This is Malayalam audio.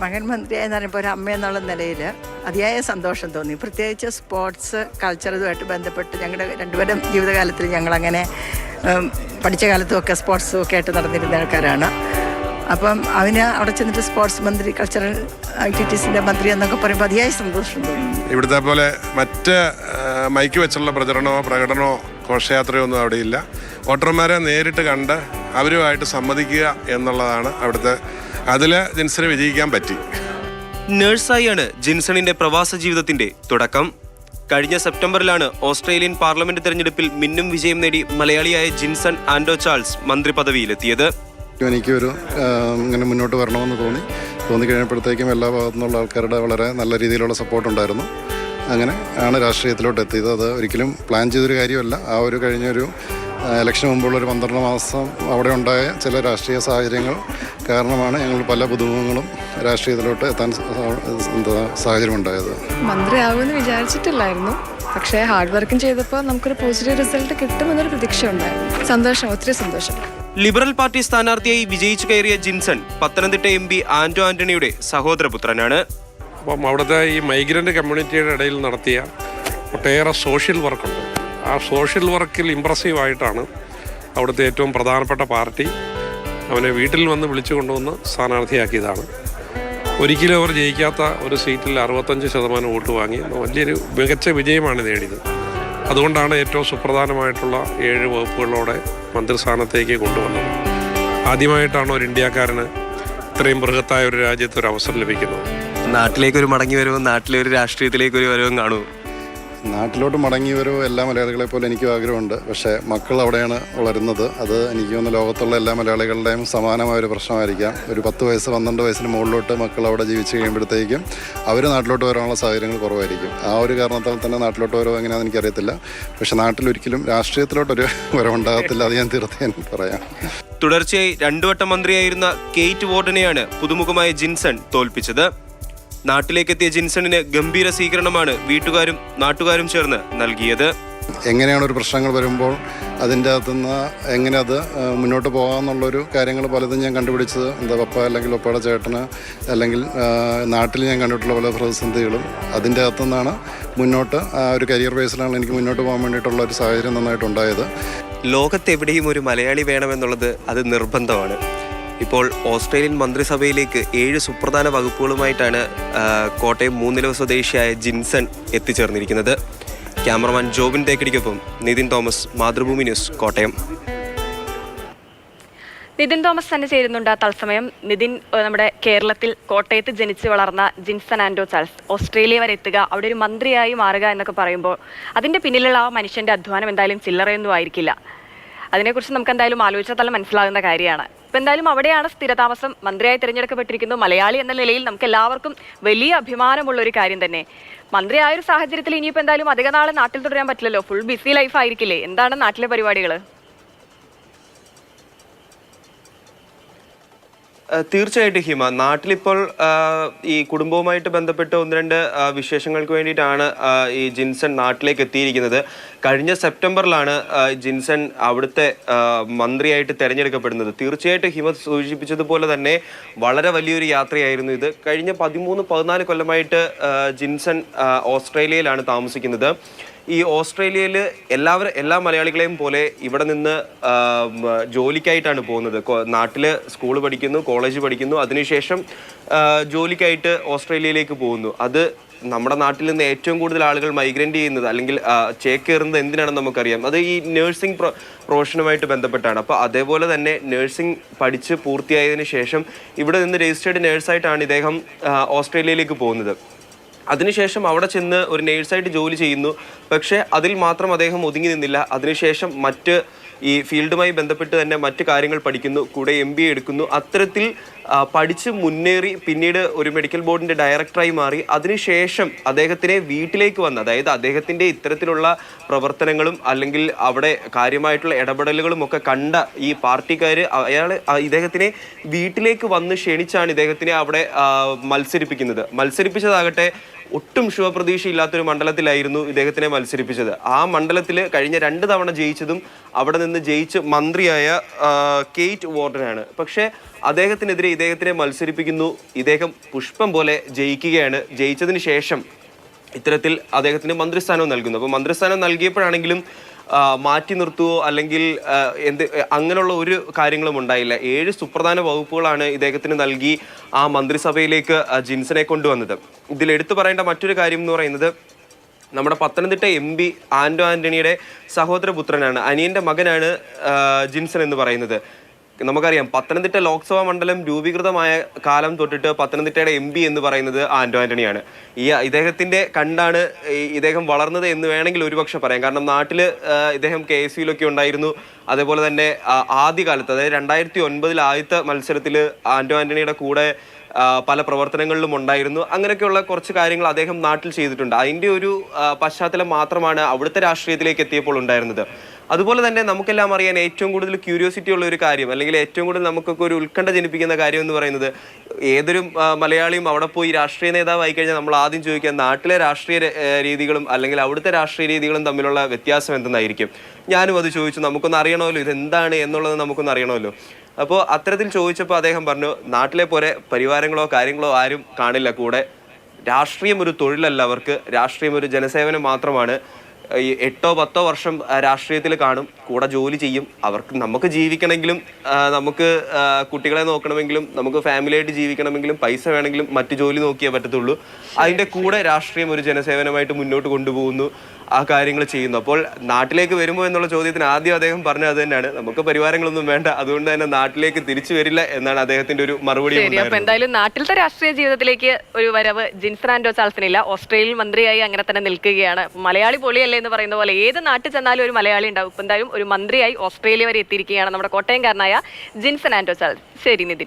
മകൻ മന്ത്രിയായെന്ന് പറയുമ്പോൾ ഒരു അമ്മ എന്നുള്ള നിലയിൽ അതിയായ സന്തോഷം തോന്നി. പ്രത്യേകിച്ച് സ്പോർട്സ് കൾച്ചറുമായിട്ട് ബന്ധപ്പെട്ട് ഞങ്ങളുടെ രണ്ടുപേരും ജീവിതകാലത്തിൽ ഞങ്ങളങ്ങനെ പഠിച്ച കാലത്തുമൊക്കെ സ്പോർട്സും ഒക്കെ ആയിട്ട് നടന്നിരുന്ന ആൾക്കാരാണ്. അപ്പം അവന് അവിടെ ചെന്നിട്ട് സ്പോർട്സ് മന്ത്രി, കൾച്ചറൽ ആക്ടിവിറ്റീസിൻ്റെ മന്ത്രി എന്നൊക്കെ പറയുമ്പോൾ അതിയായ സന്തോഷം തോന്നി. ഇവിടുത്തെ പോലെ മറ്റ് മൈക്ക് വെച്ചുള്ള പ്രകടനമോ ഘോഷയാത്രയോ ഒന്നും അവിടെയില്ല. വോട്ടർമാരെ നേരിട്ട് കണ്ട് അവരുമായിട്ട് സംവദിക്കുക എന്നുള്ളതാണ് അവിടുത്തെ. അതിൽ ജിൻസന് വിജയിക്കാൻ പറ്റി. നഴ്സായാണ് ജിൻസണിന്റെ പ്രവാസ ജീവിതത്തിന്റെ തുടക്കം. കഴിഞ്ഞ സെപ്റ്റംബറിലാണ് ഓസ്ട്രേലിയൻ പാർലമെന്റ് തെരഞ്ഞെടുപ്പിൽ മിന്നും വിജയം നേടി മലയാളിയായ ജിൻസൺ ആൻഡോ ചാൾസ് മന്ത്രി പദവിയിലെത്തിയത്. എനിക്കൊരു ഇങ്ങനെ മുന്നോട്ട് വരണമെന്ന് തോന്നിക്കഴിഞ്ഞപ്പോഴത്തേക്കും എല്ലാ ഭാഗത്തു നിന്നുള്ള ആൾക്കാരുടെ വളരെ നല്ല രീതിയിലുള്ള സപ്പോർട്ടുണ്ടായിരുന്നു. അങ്ങനെ ആണ് രാഷ്ട്രീയത്തിലോട്ട് എത്തിയത്. അത് ഒരിക്കലും പ്ലാൻ ചെയ്തൊരു കാര്യമല്ല. ആ ഒരു കഴിഞ്ഞൊരു ഇലക്ഷന് മുമ്പുള്ളൊരു 12 മാസം അവിടെ ഉണ്ടായ ചില രാഷ്ട്രീയ സാഹചര്യങ്ങൾ കാരണമാണ് ഞങ്ങൾ പല പുതുമുഖങ്ങളും രാഷ്ട്രീയത്തിലോട്ട് എത്താൻ സാഹചര്യം ഉണ്ടായത്. മന്ത്രിയാകുമെന്ന് വിചാരിച്ചിട്ടില്ലായിരുന്നു, പക്ഷേ ഹാർഡ് വർക്കും ചെയ്തപ്പോൾ നമുക്കൊരു പോസിറ്റീവ് റിസൾട്ട് കിട്ടുമെന്നൊരു പ്രതീക്ഷ ഉണ്ടായിരുന്നു. സന്തോഷം, ഒത്തിരി സന്തോഷം. ലിബറൽ പാർട്ടി സ്ഥാനാർത്ഥിയായി വിജയിച്ചു കയറിയ ജിൻസൺ പത്തനംതിട്ട MP ആന്റോ ആന്റണിയുടെ സഹോദരപുത്രനാണ്. അപ്പം അവിടുത്തെ ഈ മൈഗ്രൻ്റ് കമ്മ്യൂണിറ്റിയുടെ ഇടയിൽ നടത്തിയ ഒട്ടേറെ സോഷ്യൽ വർക്കുണ്ട്. ആ സോഷ്യൽ വർക്കിൽ ഇമ്പ്രസീവായിട്ടാണ് അവിടുത്തെ ഏറ്റവും പ്രധാനപ്പെട്ട പാർട്ടി അവനെ വീട്ടിൽ വന്ന് വിളിച്ചു കൊണ്ടുവന്ന് സ്ഥാനാർത്ഥിയാക്കിയതാണ്. ഒരിക്കലും അവർ ജയിക്കാത്ത ഒരു സീറ്റിൽ 65% വോട്ട് വാങ്ങി വലിയൊരു മികച്ച വിജയമാണ് നേടിയത്. അതുകൊണ്ടാണ് ഏറ്റവും സുപ്രധാനമായിട്ടുള്ള 7 വകുപ്പുകളോടെ മന്ത്രിസ്ഥാനത്തേക്ക് കൊണ്ടുവന്നത്. ആദ്യമായിട്ടാണ് ഒരു ഇന്ത്യക്കാരന് ഇത്രയും ബൃഹത്തായ ഒരു രാജ്യത്ത് ഒരു അവസരം ലഭിക്കുന്നത്. നാട്ടിലേക്കൊരു മടങ്ങി വരവും നാട്ടിലെ ഒരു രാഷ്ട്രീയത്തിലേക്കൊരു വരവും കാണൂ. നാട്ടിലോട്ട് മടങ്ങി വരുമോ എല്ലാ മലയാളികളെ പോലെ എനിക്കും ആഗ്രഹമുണ്ട്. പക്ഷേ മക്കൾ അവിടെയാണ് വളരുന്നത്. അത് എനിക്ക് തോന്നുന്നു ലോകത്തുള്ള എല്ലാ മലയാളികളുടെയും സമാനമായൊരു പ്രശ്നമായിരിക്കാം. ഒരു 10 വയസ്സ് 12 വയസ്സിന് മുകളിലോട്ട് മക്കൾ അവിടെ ജീവിച്ച് കഴിയുമ്പോഴത്തേക്കും അവർ നാട്ടിലോട്ട് വരാനുള്ള സാഹചര്യങ്ങൾ കുറവായിരിക്കും. ആ ഒരു കാരണത്താൽ തന്നെ നാട്ടിലോട്ട് വരുമോ എങ്ങനെയാണെന്ന് എനിക്കറിയത്തില്ല. പക്ഷെ നാട്ടിലൊരിക്കലും രാഷ്ട്രീയത്തിലോട്ടൊരു വരവുണ്ടാകത്തില്ല, അത് ഞാൻ തീർച്ചയായും പറയാം. തുടർച്ചയായി 2 വട്ടം മന്ത്രിയായിരുന്ന കെയ്റ്റ് വോർഡനെയാണ് പുതുമുഖമായ ജിൻസൺ തോൽപ്പിച്ചത്. നാട്ടിലേക്കെത്തിയ ജിൻസണിന് ഗംഭീര സ്വീകരണമാണ് വീട്ടുകാരും നാട്ടുകാരും ചേർന്ന് നൽകിയത്. എങ്ങനെയാണ് ഒരു പ്രശ്നങ്ങൾ വരുമ്പോൾ അതിൻ്റെ അകത്തുനിന്ന് എങ്ങനെ അത് മുന്നോട്ട് പോകാമെന്നുള്ളൊരു കാര്യങ്ങൾ പലതും ഞാൻ കണ്ടുപിടിച്ചത് പപ്പ അല്ലെങ്കിൽ പപ്പയുടെ ചേട്ടന് അല്ലെങ്കിൽ നാട്ടിൽ ഞാൻ കണ്ടിട്ടുള്ള പല പ്രതിസന്ധികളും അതിൻ്റെ അകത്തുനിന്നാണ് മുന്നോട്ട് ഒരു കരിയർ ബേസിലാണ് എനിക്ക് മുന്നോട്ട് പോകാൻ വേണ്ടിയിട്ടുള്ള ഒരു സാഹചര്യം നന്നായിട്ടുണ്ടായത്. ലോകത്തെവിടെയും ഒരു മലയാളി വേണമെന്നുള്ളത് അത് നിർബന്ധമാണ്. ഇപ്പോൾ ഓസ്ട്രേലിയൻ മന്ത്രിസഭയിലേക്ക് 7 സുപ്രധാന വകുപ്പുകളുമായിട്ടാണ് കോട്ടയം 3 നിലവ് സ്വദേശിയായ ജിൻസൺ എത്തിച്ചേർന്നിരിക്കുന്നത്. ക്യാമറമാൻ ജോബിൻ തേക്കടിക്കൊപ്പം നിതിൻ തോമസ്, മാതൃഭൂമി ന്യൂസ്, കോട്ടയം. നിതിൻ തോമസ് തന്നെ ചേരുന്നുണ്ട് തത്സമയം. നിതിൻ, നമ്മുടെ കേരളത്തിൽ കോട്ടയത്ത് ജനിച്ച് വളർന്ന ജിൻസൺ ആൻഡോ ചാൾസ് ഓസ്ട്രേലിയ വരെ എത്തുക, അവിടെ ഒരു മന്ത്രിയായി മാറുക എന്നൊക്കെ പറയുമ്പോൾ അതിൻ്റെ പിന്നിലുള്ള ആ മനുഷ്യൻ്റെ അധ്വാനം എന്തായാലും ചില്ലറയൊന്നും ആയിരിക്കില്ല. അതിനെക്കുറിച്ച് നമുക്ക് എന്തായാലും ആലോചിച്ചാൽ തന്നെ മനസ്സിലാകുന്ന കാര്യമാണ്. ഇപ്പം എന്തായാലും അവിടെയാണ് സ്ഥിരതാമസം, മന്ത്രിയായി തിരഞ്ഞെടുക്കപ്പെട്ടിരിക്കുന്നു. മലയാളി എന്ന നിലയിൽ നമുക്ക് എല്ലാവർക്കും വലിയ അഭിമാനമുള്ള ഒരു കാര്യം തന്നെ. മന്ത്രിയായൊരു സാഹചര്യത്തിൽ ഇനിയിപ്പോൾ എന്തായാലും അധിക നാളെ നാട്ടിൽ തുടരാൻ പറ്റില്ലല്ലോ, ഫുൾ ബിസി ലൈഫ് ആയിരിക്കില്ലേ? എന്താണ് നാട്ടിലെ പരിപാടികൾ? തീർച്ചയായിട്ടും ഹിമ, നാട്ടിലിപ്പോൾ ഈ കുടുംബവുമായിട്ട് ബന്ധപ്പെട്ട് 1-2 വിശേഷങ്ങൾക്ക് വേണ്ടിയിട്ടാണ് ഈ ജിൻസൺ നാട്ടിലേക്ക് എത്തിയിരിക്കുന്നത്. കഴിഞ്ഞ സെപ്റ്റംബറിലാണ് ജിൻസൺ അവിടുത്തെ മന്ത്രിയായിട്ട് തിരഞ്ഞെടുക്കപ്പെടുന്നത്. തീർച്ചയായിട്ടും ഹിമ സൂചിപ്പിച്ചതുപോലെ തന്നെ വളരെ വലിയൊരു യാത്രയായിരുന്നു ഇത്. കഴിഞ്ഞ 13-14 കൊല്ലമായിട്ട് ജിൻസൺ ഓസ്ട്രേലിയയിലാണ് താമസിക്കുന്നത്. ഈ ഓസ്ട്രേലിയയിൽ എല്ലാ മലയാളികളെയും പോലെ ഇവിടെ നിന്ന് ജോലിക്കായിട്ടാണ് പോകുന്നത്. നാട്ടിൽ സ്കൂൾ പഠിക്കുന്നു, കോളേജ് പഠിക്കുന്നു, അതിനുശേഷം ജോലിക്കായിട്ട് ഓസ്ട്രേലിയയിലേക്ക് പോകുന്നു. അത് നമ്മുടെ നാട്ടിൽ നിന്ന് ഏറ്റവും കൂടുതൽ ആളുകൾ മൈഗ്രൻ്റ് ചെയ്യുന്നത് അല്ലെങ്കിൽ ചേക്കേറുന്നത് എന്തിനാണെന്ന് നമുക്കറിയാം. അത് ഈ നഴ്സിംഗ് പ്രൊഫഷനുമായിട്ട് ബന്ധപ്പെട്ടാണ്. അപ്പോൾ അതേപോലെ തന്നെ നഴ്സിംഗ് പഠിച്ച് പൂർത്തിയായതിനു ശേഷം ഇവിടെ നിന്ന് രജിസ്റ്റേർഡ് നേഴ്സായിട്ടാണ് ഇദ്ദേഹം ഓസ്ട്രേലിയയിലേക്ക് പോകുന്നത്. അതിനുശേഷം അവിടെ ചെന്ന് ഒരു നേഴ്സായിട്ട് ജോലി ചെയ്യുന്നു. പക്ഷേ അതിൽ മാത്രം അദ്ദേഹം ഒതുങ്ങി നിന്നില്ല. അതിനുശേഷം മറ്റ് ഈ ഫീൽഡുമായി ബന്ധപ്പെട്ട് തന്നെ മറ്റ് കാര്യങ്ങൾ പഠിക്കുന്നു, കൂടെ MBA എടുക്കുന്നു. അത്തരത്തിൽ പഠിച്ച് മുന്നേറി പിന്നീട് ഒരു മെഡിക്കൽ ബോർഡിൻ്റെ ഡയറക്ടറായി മാറി. അതിനുശേഷം അദ്ദേഹത്തിനെ വീട്ടിലേക്ക് വന്ന്, അതായത് അദ്ദേഹത്തിൻ്റെ ഇത്തരത്തിലുള്ള പ്രവർത്തനങ്ങളും അല്ലെങ്കിൽ അവിടെ കാര്യമായിട്ടുള്ള ഇടപെടലുകളും ഒക്കെ കണ്ട ഈ പാർട്ടിക്കാർ ഇദ്ദേഹത്തിനെ വീട്ടിലേക്ക് വന്ന് ക്ഷണിച്ചാണ് ഇദ്ദേഹത്തിനെ അവിടെ മത്സരിപ്പിച്ചതാകട്ടെ ഒട്ടും ശുഭപ്രതീക്ഷയില്ലാത്തൊരു മണ്ഡലത്തിലായിരുന്നു ഇദ്ദേഹത്തിനെ മത്സരിപ്പിച്ചത്. ആ മണ്ഡലത്തിൽ കഴിഞ്ഞ 2 തവണ ജയിച്ചതും അവിടെ നിന്ന് ജയിച്ച് മന്ത്രിയായ കേറ്റ് വാർഡനാണ്. പക്ഷേ ഇദ്ദേഹത്തിനെ മത്സരിപ്പിക്കുന്നു. ഇദ്ദേഹം പുഷ്പം പോലെ ജയിക്കുകയാണ്. ജയിച്ചതിന് ശേഷം ഇത്തരത്തിൽ അദ്ദേഹത്തിന് മന്ത്രിസ്ഥാനവും നൽകുന്നു. അപ്പോൾ മന്ത്രിസ്ഥാനം നൽകിയപ്പോഴാണെങ്കിലും മാറ്റി നിർത്തുവോ അല്ലെങ്കിൽ അങ്ങനെയുള്ള ഒരു കാര്യങ്ങളും ഉണ്ടായില്ല. 7 സുപ്രധാന വകുപ്പുകളാണ് ഇദ്ദേഹത്തിന് നൽകി ആ മന്ത്രിസഭയിലേക്ക് ജിൻസനെ കൊണ്ടുവന്നത്. ഇതിൽ എടുത്തു പറയേണ്ട മറ്റൊരു കാര്യം എന്ന് പറയുന്നത് നമ്മുടെ പത്തനംതിട്ട MP ആന്റോ ആന്റണിയുടെ സഹോദരപുത്രനാണ്, അനിയൻ്റെ മകനാണ് ജിൻസൺ എന്ന് പറയുന്നത്. നമുക്കറിയാം പത്തനംതിട്ട ലോക്സഭാ മണ്ഡലം രൂപീകൃതമായ കാലം തൊട്ടിട്ട് പത്തനംതിട്ടയുടെ MP എന്ന് പറയുന്നത് ആന്റോ ആന്റണിയാണ്. ഇദ്ദേഹത്തിൻ്റെ കണ്ടാണ് ഇദ്ദേഹം വളർന്നത് എന്ന് വേണമെങ്കിൽ ഒരുപക്ഷെ പറയാം. കാരണം നാട്ടിൽ ഇദ്ദേഹം KSUയിലൊക്കെ ഉണ്ടായിരുന്നു. അതേപോലെ തന്നെ ആദ്യകാലത്ത്, അതായത് 2009 ആദ്യത്തെ മത്സരത്തിൽ ആന്റോ ആന്റണിയുടെ കൂടെ പല പ്രവർത്തനങ്ങളിലും ഉണ്ടായിരുന്നു. അങ്ങനെയൊക്കെയുള്ള കുറച്ച് കാര്യങ്ങൾ അദ്ദേഹം നാട്ടിൽ ചെയ്തിട്ടുണ്ട്. അതിൻ്റെ ഒരു പശ്ചാത്തലം മാത്രമാണ് അവിടുത്തെ രാഷ്ട്രീയത്തിലേക്ക് എത്തിയപ്പോൾ ഉണ്ടായിരുന്നത്. അതുപോലെ തന്നെ നമുക്കെല്ലാം അറിയാൻ ഏറ്റവും കൂടുതൽ ക്യൂരിയോസിറ്റി ഉള്ള ഒരു കാര്യം, അല്ലെങ്കിൽ ഏറ്റവും കൂടുതൽ നമുക്കൊക്കെ ഒരു ഉത്കണ്ഠ ജനിപ്പിക്കുന്ന കാര്യം എന്ന് പറയുന്നത്, ഏതൊരു മലയാളിയും അവിടെ പോയി രാഷ്ട്രീയ നേതാവായി കഴിഞ്ഞാൽ നമ്മൾ ആദ്യം ചോദിക്കുക നാട്ടിലെ രാഷ്ട്രീയ രീതികളും അല്ലെങ്കിൽ അവിടുത്തെ രാഷ്ട്രീയ രീതികളും തമ്മിലുള്ള വ്യത്യാസം എന്തെന്നായിരിക്കും. ഞാനും അത് ചോദിച്ചു. നമുക്കൊന്ന് അറിയണമല്ലോ ഇതെന്താണ് എന്നുള്ളത്, നമുക്കൊന്ന് അറിയണമല്ലോ. അപ്പോൾ അത്തരത്തിൽ ചോദിച്ചപ്പോൾ അദ്ദേഹം പറഞ്ഞു, നാട്ടിലെ പോലെ പരിവാരങ്ങളോ കാര്യങ്ങളോ ആരും കാണില്ല കൂടെ. രാഷ്ട്രീയം ഒരു തൊഴിലല്ല അവർക്ക്, രാഷ്ട്രീയം ഒരു ജനസേവനം മാത്രമാണ്. 8-10 വർഷം രാഷ്ട്രീയത്തിൽ കാണും, കൂടെ ജോലി ചെയ്യും. നമുക്ക് ജീവിക്കണമെങ്കിലും, നമുക്ക് കുട്ടികളെ നോക്കണമെങ്കിലും, നമുക്ക് ഫാമിലിയായിട്ട് ജീവിക്കണമെങ്കിലും, പൈസ വേണമെങ്കിലും മറ്റു ജോലി നോക്കിയേ പറ്റത്തുള്ളൂ. അതിൻ്റെ കൂടെ രാഷ്ട്രീയം ഒരു ജനസേവനമായിട്ട് മുന്നോട്ട് കൊണ്ടുപോകുന്നു, ആ കാര്യങ്ങൾ ചെയ്യുന്നു. അപ്പോൾ നാട്ടിലേക്ക് വരുമോ എന്നുള്ള ചോദ്യത്തിന് ആദ്യം അദ്ദേഹം പറഞ്ഞത് അത് തന്നെയാണ്, നമുക്ക് പരിവാരങ്ങളൊന്നും വേണ്ട, അതുകൊണ്ട് തന്നെ നാട്ടിലേക്ക് തിരിച്ചു വരില്ല എന്നാണ് അദ്ദേഹത്തിന്റെ ഒരു മറുപടി. അപ്പൊ എന്തായാലും നാട്ടിലത്തെ രാഷ്ട്രീയ ജീവിതത്തിലേക്ക് ഒരു വരവ് ജിൻസൺ ആന്റോ ചാൾസിനില്ല. ഓസ്ട്രേലിയൻ മന്ത്രിയായി അങ്ങനെ തന്നെ നിൽക്കുകയാണ്. മലയാളി പൊളിയല്ലേ എന്ന് പറയുന്ന പോലെ ഏത് നാട്ടിൽ ചെന്നാലും ഒരു മലയാളി ഉണ്ടാവും. ഇപ്പൊ എന്തായാലും ഒരു മന്ത്രിയായി ഓസ്ട്രേലിയ വരെ എത്തിയിരിക്കുകയാണ് നമ്മുടെ കോട്ടയംകാരനായ ജിൻസൺ ആന്റോ ചാൾസ്. ശരി നിതിൻ.